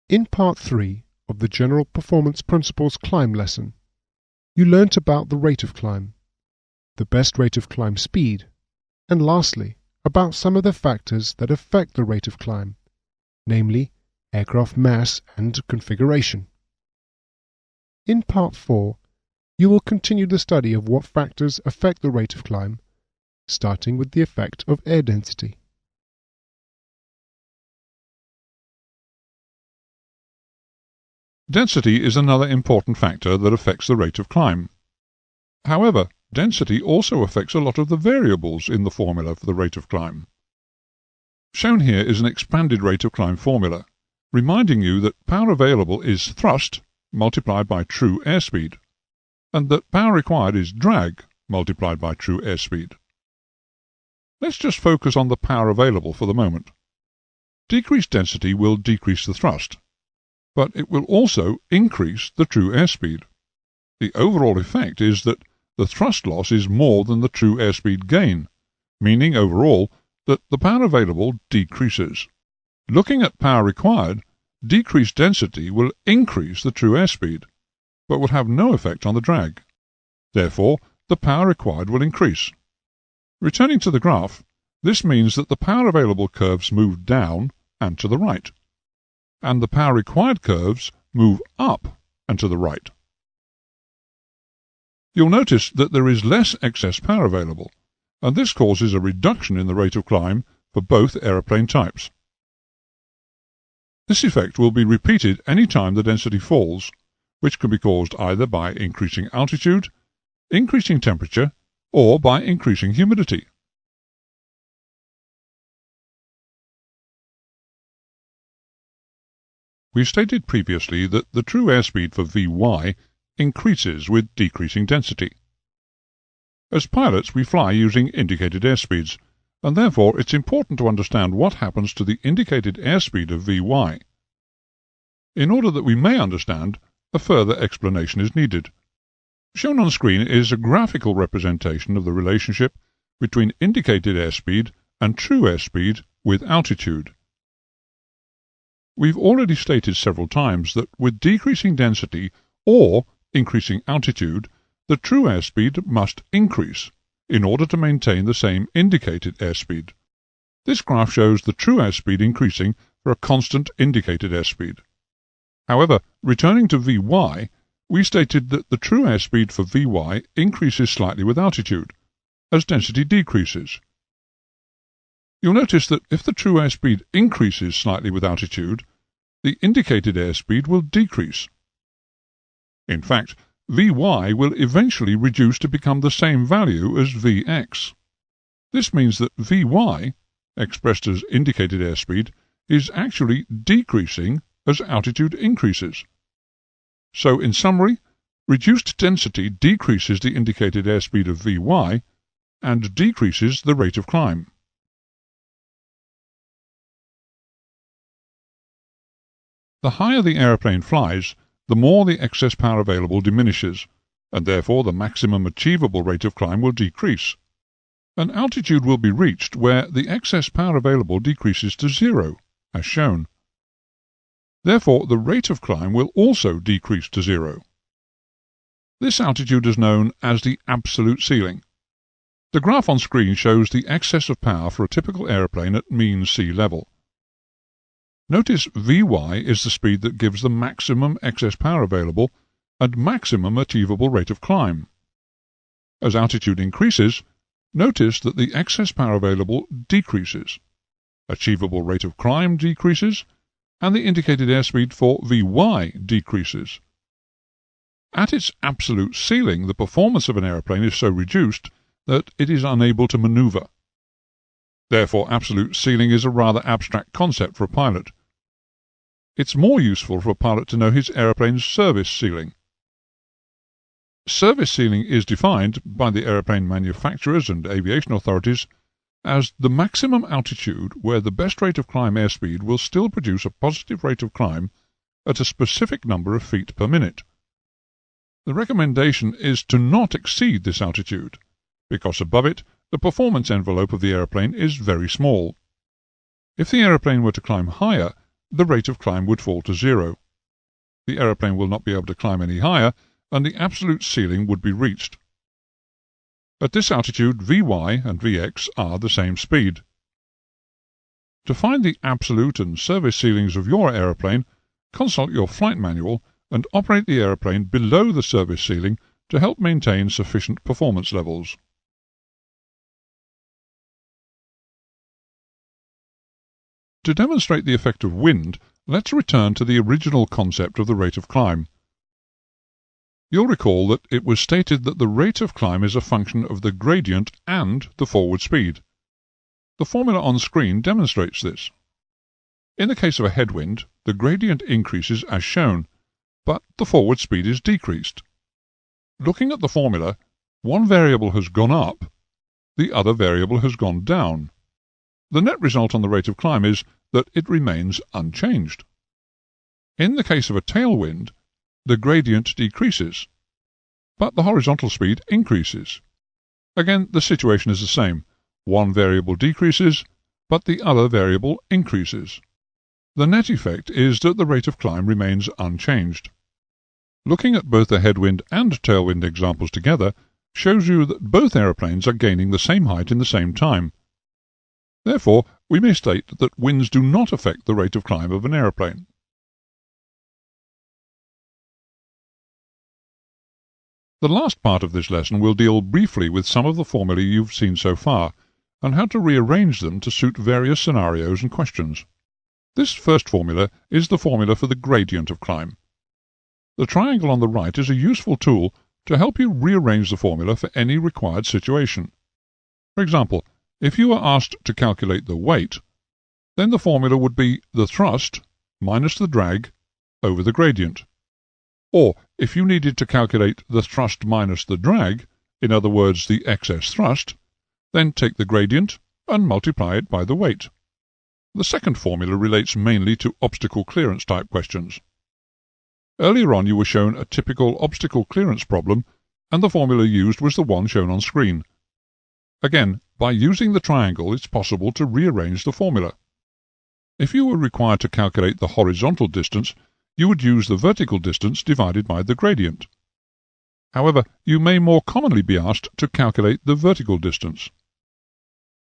In Part 3 of the General Performance Principles Climb lesson, you learnt about the rate of climb, the best rate of climb speed, and lastly, about some of the factors that affect the rate of climb, namely aircraft mass and configuration. In Part 4, you will continue the study of what factors affect the rate of climb, starting with the effect of air density. Density is another important factor that affects the rate of climb. However, density also affects a lot of the variables in the formula for the rate of climb. Shown here is an expanded rate of climb formula, reminding you that power available is thrust multiplied by true airspeed, and that power required is drag multiplied by true airspeed. Let's just focus on the power available for the moment. Decreased density will decrease the thrust, but it will also increase the true airspeed. The overall effect is that the thrust loss is more than the true airspeed gain, meaning overall that the power available decreases. Looking at power required, decreased density will increase the true airspeed, but will have no effect on the drag. Therefore, the power required will increase. Returning to the graph, this means that the power available curves move down and to the right, and the power required curves move up and to the right. You'll notice that there is less excess power available, and this causes a reduction in the rate of climb for both aeroplane types. This effect will be repeated any time the density falls, which can be caused either by increasing altitude, increasing temperature, or by increasing humidity. We stated previously that the true airspeed for Vy increases with decreasing density. As pilots, we fly using indicated airspeeds, and therefore it's important to understand what happens to the indicated airspeed of Vy. In order that we may understand, a further explanation is needed. Shown on screen is a graphical representation of the relationship between indicated airspeed and true airspeed with altitude. We've already stated several times that with decreasing density or increasing altitude, the true airspeed must increase in order to maintain the same indicated airspeed. This graph shows the true airspeed increasing for a constant indicated airspeed. However, returning to Vy, we stated that the true airspeed for Vy increases slightly with altitude, as density decreases. You'll notice that if the true airspeed increases slightly with altitude, the indicated airspeed will decrease. In fact, Vy will eventually reduce to become the same value as Vx. This means that Vy, expressed as indicated airspeed, is actually decreasing as altitude increases. So, in summary, reduced density decreases the indicated airspeed of Vy and decreases the rate of climb. The higher the aeroplane flies, the more the excess power available diminishes, and therefore the maximum achievable rate of climb will decrease. An altitude will be reached where the excess power available decreases to zero, as shown. Therefore, the rate of climb will also decrease to zero. This altitude is known as the absolute ceiling. The graph on screen shows the excess of power for a typical aeroplane at mean sea level. Notice Vy is the speed that gives the maximum excess power available and maximum achievable rate of climb. As altitude increases, notice that the excess power available decreases, achievable rate of climb decreases, and the indicated airspeed for Vy decreases. At its absolute ceiling, the performance of an aeroplane is so reduced that it is unable to maneuver. Therefore, absolute ceiling is a rather abstract concept for a pilot. It's more useful for a pilot to know his aeroplane's service ceiling. Service ceiling is defined by the aeroplane manufacturers and aviation authorities as the maximum altitude where the best rate of climb airspeed will still produce a positive rate of climb at a specific number of feet per minute. The recommendation is to not exceed this altitude, because above it the performance envelope of the aeroplane is very small. If the aeroplane were to climb higher, the rate of climb would fall to 0. The aeroplane will not be able to climb any higher, and the absolute ceiling would be reached. At this altitude, Vy and Vx are the same speed. To find the absolute and service ceilings of your aeroplane, consult your flight manual and operate the aeroplane below the service ceiling to help maintain sufficient performance levels. To demonstrate the effect of wind, let's return to the original concept of the rate of climb. You'll recall that it was stated that the rate of climb is a function of the gradient and the forward speed. The formula on screen demonstrates this. In the case of a headwind, the gradient increases as shown, but the forward speed is decreased. Looking at the formula, one variable has gone up, the other variable has gone down. The net result on the rate of climb is that it remains unchanged. In the case of a tailwind, the gradient decreases, but the horizontal speed increases. Again, the situation is the same. One variable decreases, but the other variable increases. The net effect is that the rate of climb remains unchanged. Looking at both the headwind and tailwind examples together shows you that both aeroplanes are gaining the same height in the same time. Therefore, we may state that winds do not affect the rate of climb of an aeroplane. The last part of this lesson will deal briefly with some of the formulae you've seen so far, and how to rearrange them to suit various scenarios and questions. This first formula is the formula for the gradient of climb. The triangle on the right is a useful tool to help you rearrange the formula for any required situation. For example, if you were asked to calculate the weight, then the formula would be the thrust minus the drag over the gradient. Or, if you needed to calculate the thrust minus the drag, in other words the excess thrust, then take the gradient and multiply it by the weight. The second formula relates mainly to obstacle clearance type questions. Earlier on you were shown a typical obstacle clearance problem, and the formula used was the one shown on screen. Again, by using the triangle it's possible to rearrange the formula. If you were required to calculate the horizontal distance, you would use the vertical distance divided by the gradient. However, you may more commonly be asked to calculate the vertical distance.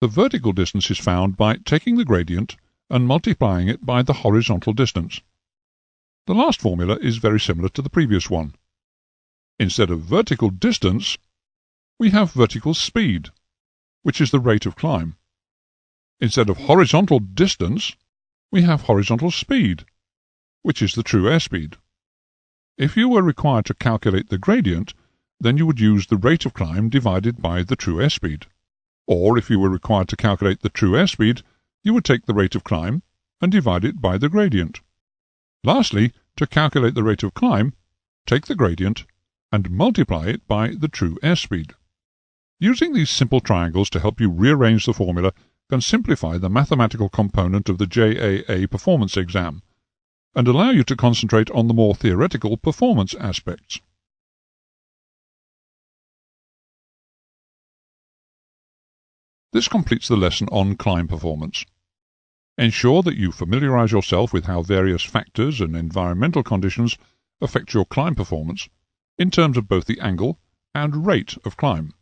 The vertical distance is found by taking the gradient and multiplying it by the horizontal distance. The last formula is very similar to the previous one. Instead of vertical distance, we have vertical speed, which is the rate of climb. Instead of horizontal distance, we have horizontal speed, which is the true airspeed. If you were required to calculate the gradient, then you would use the rate of climb divided by the true airspeed. Or if you were required to calculate the true airspeed, you would take the rate of climb and divide it by the gradient. Lastly, to calculate the rate of climb, take the gradient and multiply it by the true airspeed. Using these simple triangles to help you rearrange the formula can simplify the mathematical component of the JAA performance exam, and allow you to concentrate on the more theoretical performance aspects. This completes the lesson on climb performance. Ensure that you familiarize yourself with how various factors and environmental conditions affect your climb performance in terms of both the angle and rate of climb.